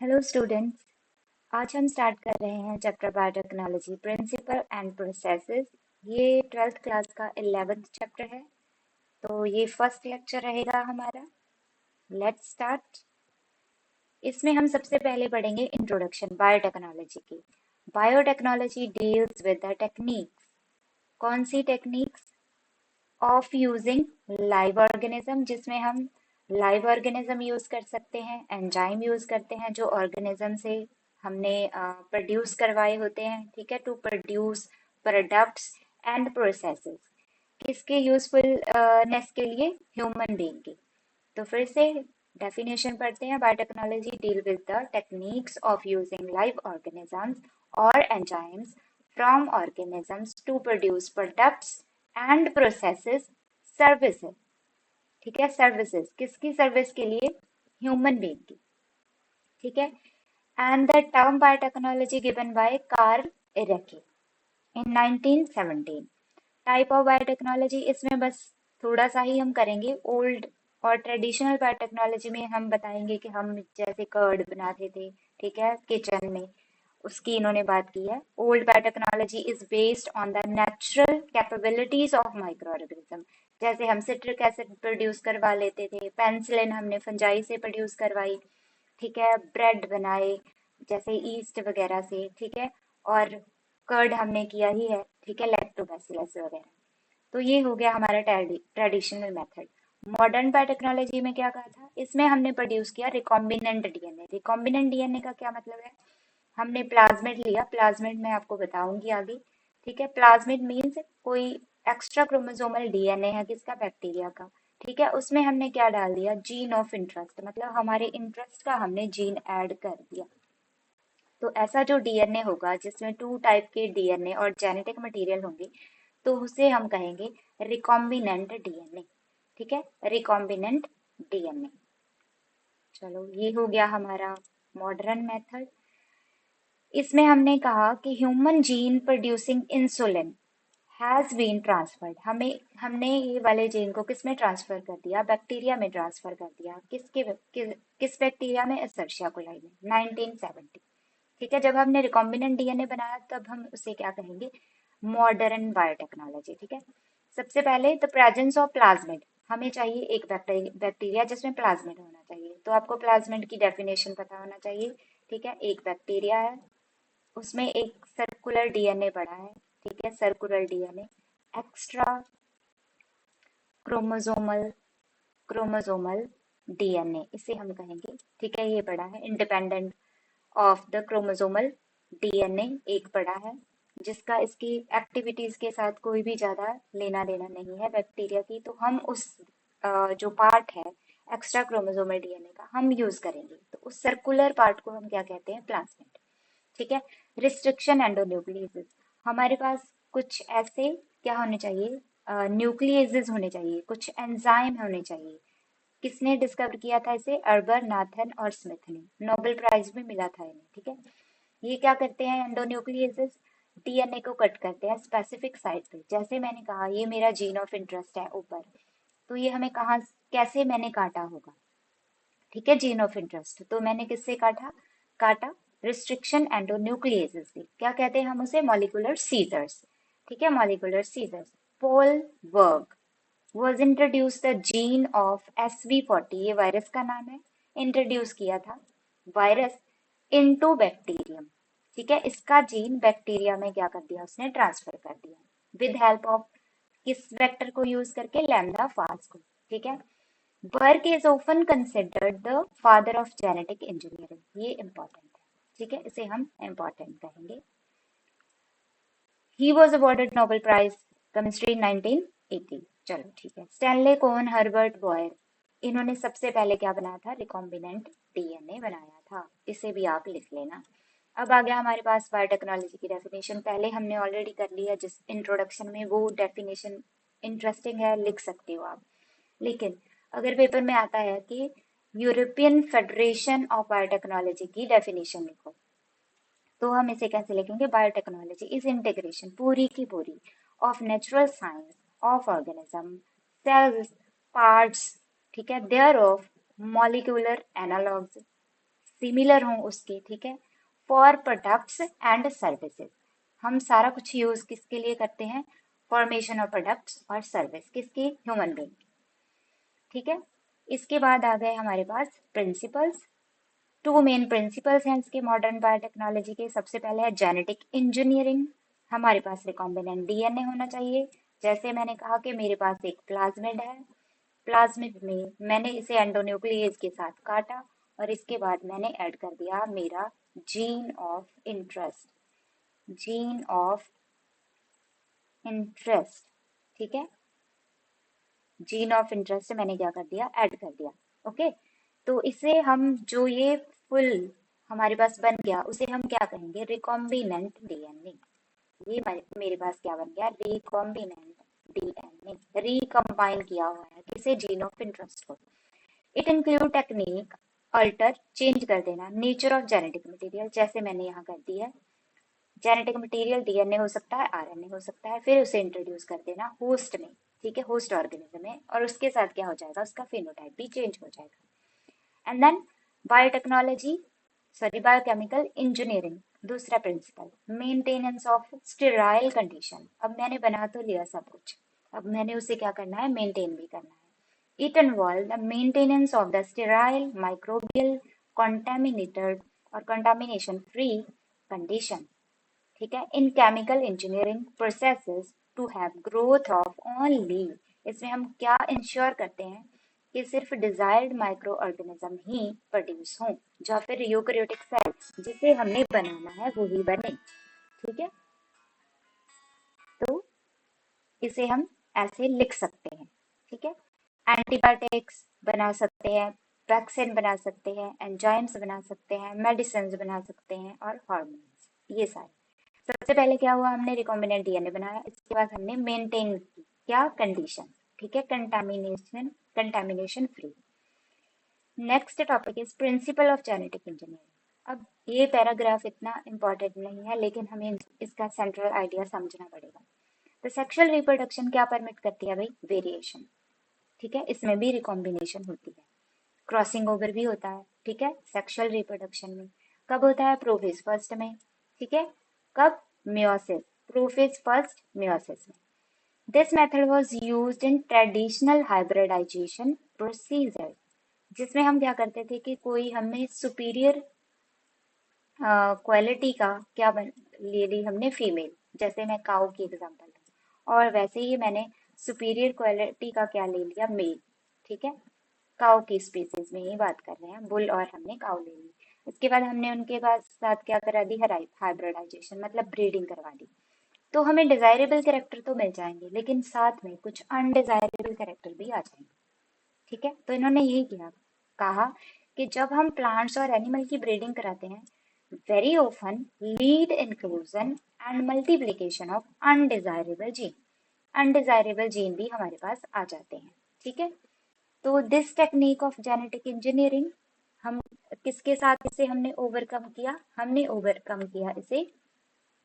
Hello students. आज हम start कर रहे हैं chapter biotechnology principle and processes. ये 12th क्लास का 11th चैप्टर है, तो ये फर्स्ट लेक्चर रहेगा हमारा। Let's start. इसमें हम सबसे पहले पढ़ेंगे इंट्रोडक्शन बायोटेक्नोलॉजी की। Biotechnology deals with the techniques. कौन सी techniques? Of using live organism, जिसमें हम लाइव ऑर्गेनिज्म यूज कर सकते हैं, एंजाइम यूज करते हैं जो ऑर्गेनिज्म से हमने प्रोड्यूस करवाए होते हैं, ठीक है, to produce products and processes. किसके यूजफुलनेस के लिए? ह्यूमन बीइंग की। तो फिर से डेफिनेशन पढ़ते हैं। Biotechnology deal with the techniques of using live organisms और enzymes from organisms to produce products and processes services. ठीक है, सर्विसेज किसकी सर्विस के लिए? ह्यूमन बीइंग की। ठीक है। And the term biotechnology given by Karl Ereky in 1917। Type of biotechnology, इसमें बस थोड़ा सा ही हम करेंगे। ओल्ड और ट्रेडिशनल बायोटेक्नोलॉजी में हम बताएंगे कि हम जैसे कर्ड बनाते थे, ठीक है, किचन में, उसकी इन्होंने बात की है। Old biotechnology is based on the natural capabilities of micro organism. जैसे हम सिट्रिक एसिड प्रोड्यूस करवा लेते थे, पेनिसिलिन हमने फंजाई से प्रोड्यूस करवाई, ठीक है, ब्रेड बनाए जैसे ईस्ट वगैरह से, ठीक है, और कर्ड हमने किया ही है, ठीक है, लैक्टोबैसिलस वगैरह। तो ये हो गया हमारा ट्रेडिशनल मेथड। मॉडर्न बायोटेक्नोलॉजी में क्या कहा था? इसमें हमने प्रोड्यूस किया रिकॉम्बिनेंट डीएनए। रिकॉम्बिनेंट डीएनए का क्या मतलब है? हमने प्लाज्मिड लिया, प्लाज्मिड मैं आपको बताऊंगी आगे, ठीक है। प्लाज्मिड मीन्स कोई एक्स्ट्रा क्रोमोसोमल डीएनए है किसका? बैक्टीरिया का, ठीक है। उसमें हमने क्या डाल दिया? जीन ऑफ इंटरेस्ट, मतलब हमारे इंटरेस्ट का हमने जीन ऐड कर दिया। तो ऐसा जो डीएनए होगा जिसमें 2 टाइप के डीएनए और जेनेटिक मटेरियल होंगे, तो उसे हम कहेंगे रिकॉम्बिनेंट डीएनए, ठीक है, रिकॉम्बिनेंट डीएनए। चलो, ये हो गया हमारा मॉडर्न मेथड। इसमें हमने कहा कि human gene producing insulin has been transferred. हमने ये वाले जीन को किस में ट्रांसफर कर दिया? बैक्टीरिया में ट्रांसफर कर दिया। किस बैक्टीरिया में? एसर्शिया कोलाई में, 1970। ठीक है। जब हमने रिकॉम्बिनेंट डीएनए बनाया तब हम उसे क्या कहेंगे? मॉडर्न बायोटेक्नोलॉजी, ठीक है। सबसे पहले द प्रेजेंस ऑफ प्लाज्मिड। हमें चाहिए एक बैक्टीरिया जिसमें प्लाज्मिड होना चाहिए, तो आपको प्लाज्मिड की डेफिनेशन पता होना चाहिए, ठीक है। एक बैक्टीरिया है, उसमें एक सर्कुलर डीएनए पड़ा है, ठीक है, circular DNA, extra chromosomal chromosomal DNA इसे हम कहेंगे, ठीक है, ये पड़ा है। Independent of the chromosomal DNA एक पड़ा है, जिसका इसकी एक्टिविटीज के साथ कोई भी ज्यादा लेना देना नहीं है बैक्टीरिया की। तो हम उस जो पार्ट है एक्स्ट्रा क्रोमोसोमल डीएनए का हम यूज करेंगे, तो उस सर्कुलर पार्ट को हम क्या कहते हैं? प्लाज्मिड, ठीक है। रिस्ट्रिक्शन एंडोन्यूक्लियसेस, हमारे पास कुछ ऐसे क्या होने चाहिए? न्यूक्लियसेस होने चाहिए, कुछ एंजाइम होने चाहिए। किसने डिस्कवर किया था इसे? अर्बर नाथन और स्मिथ ने, नोबेल प्राइज भी मिला था इन्हें, ठीक है। ये क्या करते हैं? एंडोन्यूक्लियसेस डीएनए को कट करते हैं स्पेसिफिक साइट पे। जैसे मैंने कहा ये मेरा जीन ऑफ इंटरेस्ट है ऊपर, तो ये हमें कहाँ कैसे मैंने काटा होगा? ठीक है, जीन ऑफ इंटरेस्ट तो मैंने किससे काटा? रिस्ट्रिक्शन एंडोन्यूक्लियेसेस से। क्या कहते हैं हम उसे? मॉलिक्यूलर सीजर्स, ठीक है, मॉलिक्यूलर सीजर्स। पॉल वर्ग was introduced the gene of SV40, ये वायरस का नाम है, इंट्रोड्यूस किया था वायरस इनटू बैक्टीरियम, ठीक है। इसका जीन बैक्टीरिया में क्या कर दिया? उसने ट्रांसफर कर दिया विद हेल्प ऑफ किस वेक्टर को यूज करके? लैम्डा फास्ट को, ठीक है। Berg is often considered the father of genetic engineering, ये इंपॉर्टेंट है, ठीक है, इसे हम इंपॉर्टेंट कहेंगे। He was awarded Nobel prize chemistry 1980। चलो ठीक है। स्टैनले कोहन, हर्बर्ट बॉयर, इन्होंने सबसे पहले क्या बनाया था? रिकॉम्बिनेंट डीएनए बनाया था, इसे भी आप लिख लेना। अब आ गया हमारे पास बायोटेक्नोलॉजी की डेफिनेशन। पहले हमने ऑलरेडी कर लिया जिस इंट्रोडक्शन में, वो डेफिनेशन इंटरेस्टिंग है, लिख सकते हो आप। लेकिन अगर पेपर में आता है कि यूरोपियन फेडरेशन ऑफ बायोटेक्नोलॉजी की डेफिनेशन लिखो, तो हम इसे कैसे लिखेंगे? बायोटेक्नोलॉजी इज इंटीग्रेशन, पूरी की पूरी, of natural science of organism, cells, parts, ठीक है, there of molecular analogues, similar हों उसके, ठीक है। फॉर प्रोडक्ट्स एंड सर्विसेज, हम सारा कुछ यूज किसके लिए करते हैं? फॉर्मेशन ऑफ प्रोडक्ट्स और सर्विस, किसकी? ह्यूमन बीइंग, ठीक है। इसके बाद आ गए हमारे पास प्रिंसिपल्स। टू मेन प्रिंसिपल्स हैं इसके मॉडर्न बायोटेक्नोलॉजी के। सबसे पहले है जेनेटिक इंजीनियरिंग। हमारे पास रिकॉम्बिनेंट डीएनए होना चाहिए। जैसे मैंने कहा कि मेरे पास एक प्लाज्मिड है, प्लाज्मिड में मैंने इसे एंडोन्यूक्लियस के साथ काटा और इसके बाद मैंने ऐड कर दिया मेरा gene of interest, gene of interest, ठीक है। जीन ऑफ इंटरेस्ट मैंने क्या कर दिया? ऐड कर दिया। ओके, तो इसे हम जो ये फुल हमारे पास बन गया उसे हम क्या कहेंगे? Recombinant DNA. ये मेरे पास क्या बन गया? Recombinant DNA. रिकम्बाइन किया हुआ है किसे? जीन ऑफ इंटरेस्ट को। It include technique alter, change कर देना नेचर ऑफ जेनेटिक मटेरियल, जैसे मैंने यहाँ कर दिया है। जेनेटिक मटेरियल डीएनए हो सकता है, आरएनए हो सकता है, फिर उसे इंट्रोड्यूस कर देना होस्ट में, ठीक है, होस्ट ऑर्गेनिज्म में, और उसके साथ क्या हो जाएगा? उसका फिनोटाइप भी चेंज हो जाएगा। And then biotechnology, sorry biochemical engineering, दूसरा principle, maintenance of sterile condition. अब मैंने बना तो लिया सब कुछ, अब मैंने उसे क्या करना है? मेंटेन भी करना है। It involve the maintenance of the sterile, microbial, contaminated और कंटामिनेशन फ्री कंडीशन, ठीक है, in chemical engineering processes to have growth of only. इसमें हम क्या इंश्योर करते हैं? कि सिर्फ डिजायर्ड माइक्रो ऑर्गेनिज्म ही प्रोड्यूस हों, या फिर यूकेरियोटिक सेल जिसे हमने बनाना है वो ही बने, ठीक है। तो इसे हम ऐसे लिख सकते हैं, ठीक है। एंटीबायोटिक्स बना सकते हैं, वैक्सीन बना सकते हैं, एंजाइम्स बना सकते हैं, मेडिसिन बना सकते हैं और हार्मोन्स, ये सारे। सबसे पहले क्या हुआ? हमने रिकॉम्बिनेंट डीएनए बनाया, इसके बाद हमने मेंटेन की क्या? कंडीशन, ठीक है, contamination free. Next topic is principle of genetic engineering. अब ये पैराग्राफ इतना इंपॉर्टेंट नहीं है, लेकिन हमें इसका सेंट्रल आइडिया समझना पड़ेगा। तो सेक्सुअल रिप्रोडक्शन क्या परमिट करती है भाई? वेरिएशन, ठीक है, इसमें भी रिकॉम्बिनेशन होती है, क्रॉसिंग ओवर भी होता है, ठीक है, सेक्सुअल रिप्रोडक्शन में। कब होता है? प्रोफेज फर्स्ट में, ठीक है। कब? मियोसिस, प्रोफेज फर्स्ट, मियोसिस में। This method was used in traditional hybridization procedure, जिसमें हम क्या करते थे कि कोई हमें सुपीरियर क्वालिटी का क्या ले ली हमने? फीमेल, जैसे मैं काऊ की एग्जांपल दूं, और वैसे ही मैंने सुपीरियर क्वालिटी का क्या ले लिया? मेल, ठीक है। काऊ की स्पीसीज में ही बात कर रहे हैं, बुल और हमने काऊ ले ली। इसके बाद हमने उनके पास साथ क्या करा दी? हाइब्रिडाइजेशन, मतलब ब्रीडिंग करवा दी। तो हमें डिजायरेबल कैरेक्टर तो मिल जाएंगे, लेकिन साथ में कुछ अनडिजायरेबल कैरेक्टर भी आ जाएंगे, ठीक है। तो इन्होंने यही किया, कहा कि जब हम प्लांट्स और एनिमल की ब्रीडिंग कराते हैं, very often lead inclusion and multiplication of undesirable gene, undesirable gene भी हमारे पास आ जाते हैं, ठीक है। तो this technique of genetic engineering, हम किसके साथ इसे हमने ओवरकम किया? हमने ओवरकम किया इसे,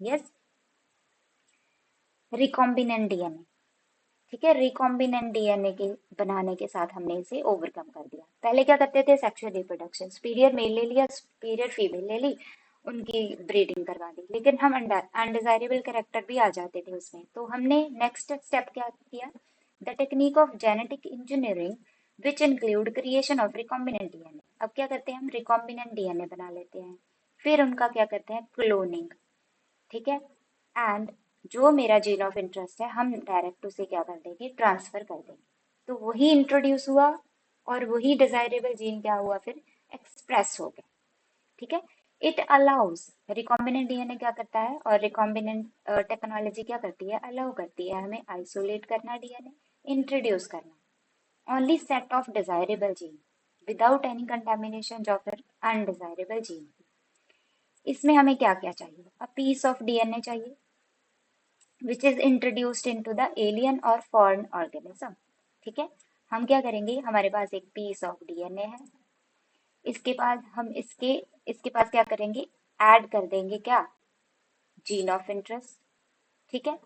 यस, रिकॉम्बिनेंट डीएनए, ठीक है, रिकॉम्बिनेंट डीएनए के बनाने के साथ हमने इसे ओवरकम कर दिया। पहले क्या करते थे? सेक्सुअल रिप्रोडक्शन, सुपीरियर मेल ले लिया, सुपीरियर फीमेल ले ली, उनकी ब्रीडिंग करवा दी, लेकिन हम अनडिजायरेबल कैरेक्टर भी आ जाते थे उसमें। तो हमने नेक्स्ट स्टेप क्या किया? The technique of genetic engineering which include creation of recombinant DNA. अब क्या करते हैं? हम रिकॉम्बिनेंट डीएनए बना लेते हैं, फिर उनका क्या करते हैं? क्लोनिंग, ठीक है। एंड जो मेरा जीन ऑफ इंटरेस्ट है हम डायरेक्ट उसे क्या कर देंगे? ट्रांसफर कर देंगे। तो वही इंट्रोड्यूस हुआ और वही डिजायरेबल जीन क्या हुआ? फिर एक्सप्रेस हो गया, ठीक है। इट अलाउज, रिकॉम्बिनेंट डीएनए क्या करता है और रिकॉम्बिनेंट टेक्नोलॉजी क्या करती है? अलाउ करती है हमें आइसोलेट करना डीएनए, इंट्रोड्यूस करना only set of desirable gene without any contamination या फिर अनडिजायरेबल जीन। इसमें हमें क्या क्या चाहिए? अ पीस ऑफ डीएनए चाहिए which is introduced into the alien और फॉरेन ऑर्गेनिज्म, ठीक है। हम क्या करेंगे? हमारे पास एक पीस ऑफ डीएनए है, इसके बाद हम इसके पास क्या करेंगे? ऐड कर देंगे क्या? जीन ऑफ इंटरेस्ट, ठीक है।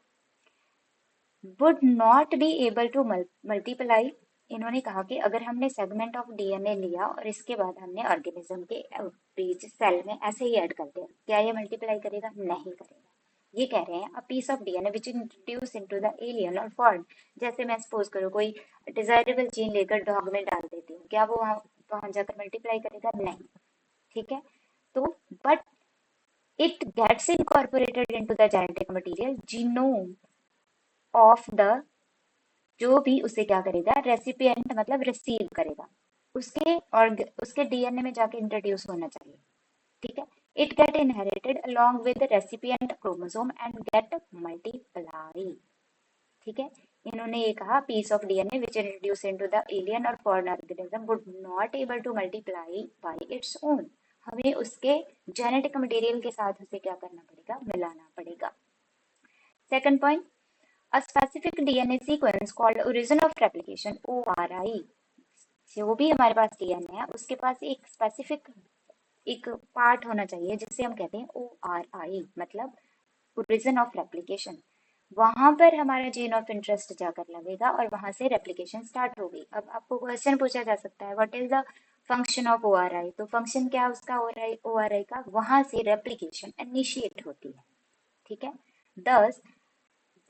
Would not be able to multiply इन्होंने कहा कि अगर हमने सेगमेंट ऑफ डीएनए लिया और इसके बाद हमने ऑर्गेनिज्म के बीच सेल में ऐसे ही ऐड कर दिया, क्या ये मल्टीप्लाई करेगा? नहीं करेगा। ये कह रहे हैं a piece of DNA which introduce into the alien और फॉरेन। जैसे मैं सपोज करूँ कोई डिजायरेबल जीन लेकर डॉग में डाल देती हूँ, क्या वो वहां जाकर मल्टीप्लाई करेगा? नहीं। ठीक है, तो but it gets incorporated into the genetic material genome of the, जो भी उसे क्या करेगा? रेसिपिएंट मतलब रिसीव करेगा, उसके और उसके डीएनए में जाके इंट्रोड्यूस होना चाहिए। ठीक है, it get inherited along with recipient chromosome and get multiply. ठीक है, इन्होंने ये कहा piece of DNA which introduce into the alien और foreign organism would not able to multiply by its own. हमें उसके जेनेटिक मटेरियल के साथ उसे क्या करना पड़ेगा? मिलाना पड़ेगा। Second point, a specific DNA sequence called origin of replication ORI। जो भी हमारे पास डीएनए है उसके पास एक स्पेसिफिक एक पार्ट होना चाहिए जिसे हम कहते हैं ORI, मतलब ओरिजिन ऑफ रेप्लिकेशन। वहां पर हमारा जीन ऑफ इंटरेस्ट जाकर लगेगा और वहां से रेप्लिकेशन स्टार्ट होगी। अब आपको क्वेश्चन पूछा जा सकता है what is the function of ORI, तो फंक्शन क्या है उसका? ORI का वहां से रेप्लिकेशन इनिशिएट होती है। ठीक है, दस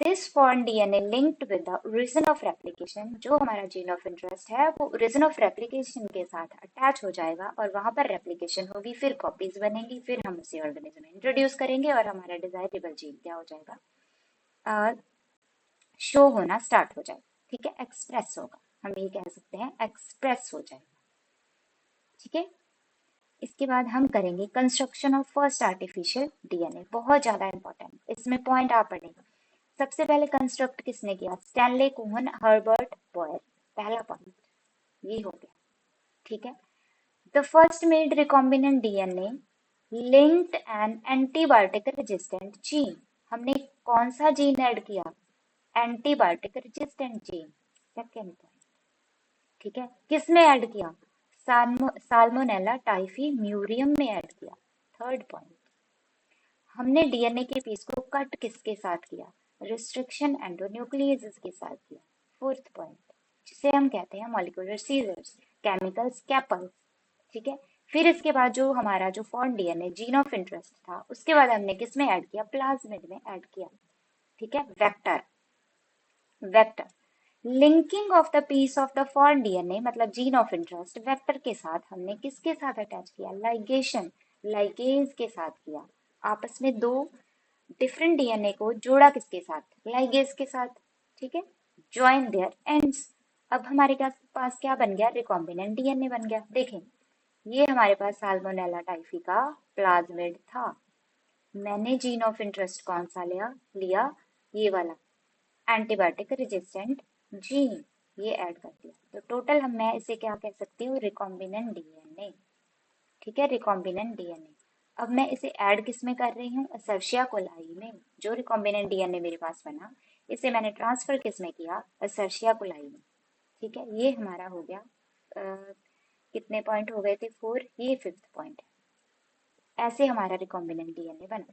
this foreign DNA linked with the origin of replication, जो हमारा जीन ऑफ इंटरेस्ट है वो ओरिजिन ऑफ रेप्लिकेशन के साथ अटैच हो जाएगा और वहां पर रेप्लिकेशन होगी, फिर कॉपीज बनेंगी, फिर हम उसे ऑर्गेनिज्म में इंट्रोड्यूस करेंगे और हमारा डिजायरेबल जीन क्या हो जाएगा? शो होना स्टार्ट हो जाएगा। ठीक है, एक्सप्रेस होगा, हम ये कह सकते हैं एक्सप्रेस हो जाएगा। ठीक है, इसके बाद हम करेंगे construction of first artificial DNA, बहुत ज्यादा इंपॉर्टेंट, इसमें पॉइंट आप पढ़ेंगे। सबसे पहले कंस्ट्रक्ट किसने किया? स्टैनले कोहन, हर्बर्ट बॉयर, पहला पॉइंट ये हो गया। ठीक है, the first made recombinant DNA linked an antibiotic resistant gene. हमने कौन सा जीन ऐड किया? Antibiotic resistant gene, second point. ठीक है, किसने ऐड किया? साल्मोनेला टाइफी म्यूरियम में ऐड किया, थर्ड पॉइंट। हमने डीएनए के पीस को कट किसके साथ किया? रिस्ट्रिक्शन एंडोन्यूक्लियेजेस के साथ किया, फोर्थ पॉइंट, जिसे हम कहते हैं मॉलिक्यूलर सीजर्स, केमिकल स्कैपल्स। ठीक है, फिर इसके बाद जो हमारा जो form DNA gene of interest था उसके बाद हमने किस में ऐड किया? प्लाज्मिड में ऐड किया। ठीक है, vector, vector linking of the piece of the foreign DNA मतलब जीन ऑफ इंटरेस्ट वेक्टर के साथ हमने किसके साथ अटैच किया? लाइगेशन, लाइगेज के साथ किया। आपस में दो डिफरेंट डीएनए को जोड़ा किसके साथ? लाइगेज के साथ। ठीक है, ज्वाइन देयर एंड्स। अब हमारे पास क्या बन गया? रिकॉम्बिनेंट डीएनए बन गया। देखें, ये हमारे पास साल्मोनेला टाइफी का प्लाज्मिड था, मैंने जीन ऑफ इंटरेस्ट कौन सा लिया? ये वाला एंटीबायोटिक रेजिस्टेंट जीन, ये ऐड कर दिया, तो टोटल मैं इसे क्या कह सकती हूँ? Recombinant DNA. ठीक है, रिकॉम्बिनेंट डीएनए। अब मैं इसे ऐड किस में कर रही हूँ? असर्शिया कोलाई में। जो रिकॉम्बिनेंट डीएनए मेरे पास बना इसे मैंने ट्रांसफर किस में किया? असर्शिया कोलाई में। ठीक है, ये हमारा हो गया कितने पॉइंट हो गए थे? 4, ये फिफ्थ पॉइंट है। ऐसे हमारा रिकॉम्बिनेंट डीएनए बना।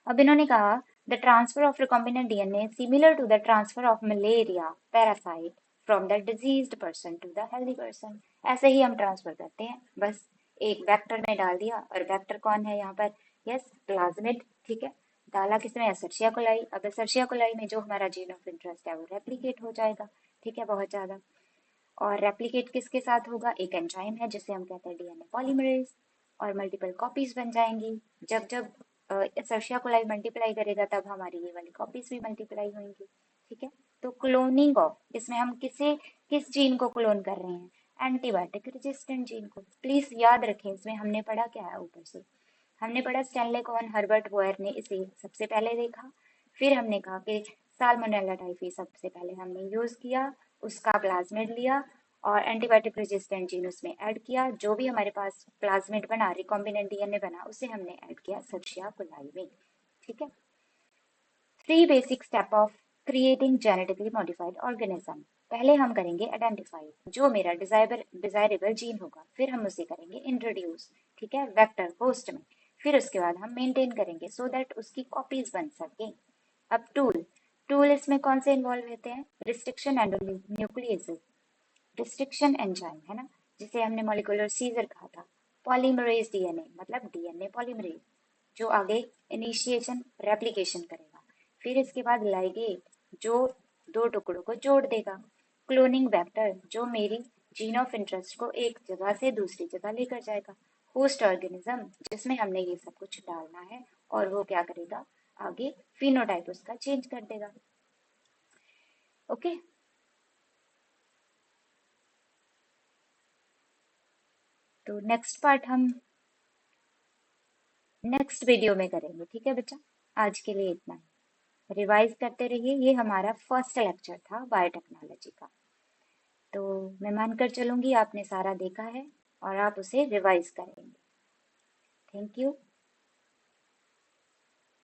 अब इन्होंने कहा the transfer of recombinant DNA similar to the transfer of malaria parasite from the diseased person to the healthy person. ऐसे ही हम ट्रांसफर करते हैं, बस एक वेक्टर में डाल दिया, और वेक्टर कौन है यहाँ पर? Yes, plasmid. ठीक है, डाला किसमें? असर्शिया कोलाई। अब असर्शिया कोलाई में जो हमारा जीन ऑफ इंटरेस्ट है वो रेप्लिकेट हो जाएगा। ठीक है, बहुत ज्यादा। और रेप्लिकेट किसके साथ होगा? एक एंजाइम है जिसे हम कहते हैं डीएनए पॉलीमरेज, और मल्टीपल कॉपीज बन जाएंगी। जब जब सर्शिया कोलाई मल्टीप्लाई करेगा तब हमारी ये वाली कॉपीज भी मल्टीप्लाई होंगी। ठीक है, तो क्लोनिंग ऑफ, इसमें हम किस जीन को क्लोन कर रहे हैं? एंटीबायोटिक रेजिस्टेंट जीन को। प्लीज याद रखें, इसमें हमने पढ़ा क्या है? ऊपर से हमने पढ़ा स्टैनले कोहन, हर्बर्ट बॉयर ने इसे सबसे पहले देखा, फिर हमने कहा कि साल्मोनेला टाइफी सबसे पहले हमने यूज किया, उसका प्लाज्मिड लिया और एंटीबायोटिक रेजिस्टेंट जीन उसमें ऐड किया। जो भी हमारे पास प्लाज्मिड बना, रिकॉम्बिनेंट डीएनए बना, उसे हमने ऐड किया सर्शिया कोलाई में। ठीक है, 3 basic step of creating genetically modified organism. पहले हम करेंगे आइडेंटिफाई, जो मेरा डिजायरेबल जीन होगा, फिर हम उसे करेंगे इंट्रोड्यूस। ठीक है, वेक्टर होस्ट में, फिर उसके बाद हम मेंटेन करेंगे सो दैट उसकी कॉपीज बन सके। अब टूल, टूल इसमें कौन से इन्वॉल्व होते हैं? Restriction and nucleus. Restriction enzyme है ना, जिसे हमने मॉलिक्यूलर सीजर कहा था। पॉलीमरेज डीएनए मतलब डीएनए पॉलीमरेज, जो आगे इनिशिएशन रेप्लिकेशन करेगा। फिर इसके बाद लाइगेट, जो दो टुकड़ों को जोड़ देगा। क्लोनिंग वेक्टर, जो मेरी जीन ऑफ इंटरेस्ट को एक जगह से दूसरी जगह लेकर जाएगा। होस्ट ऑर्गेनिज्म, जिसमें हमने ये सब कुछ डालना है, और वो क्या करेगा, आगे फिनोटाइप उसका चेंज कर देगा। ओके, तो नेक्स्ट पार्ट हम नेक्स्ट वीडियो में करेंगे, ठीक है बच्चा। आज के लिए इतना ही, रिवाइज करते रहिए। ये हमारा फर्स्ट लेक्चर था बायोटेक्नोलॉजी का, तो मैं मानकर चलूंगी आपने सारा देखा है और आप उसे रिवाइज करेंगे। Thank you.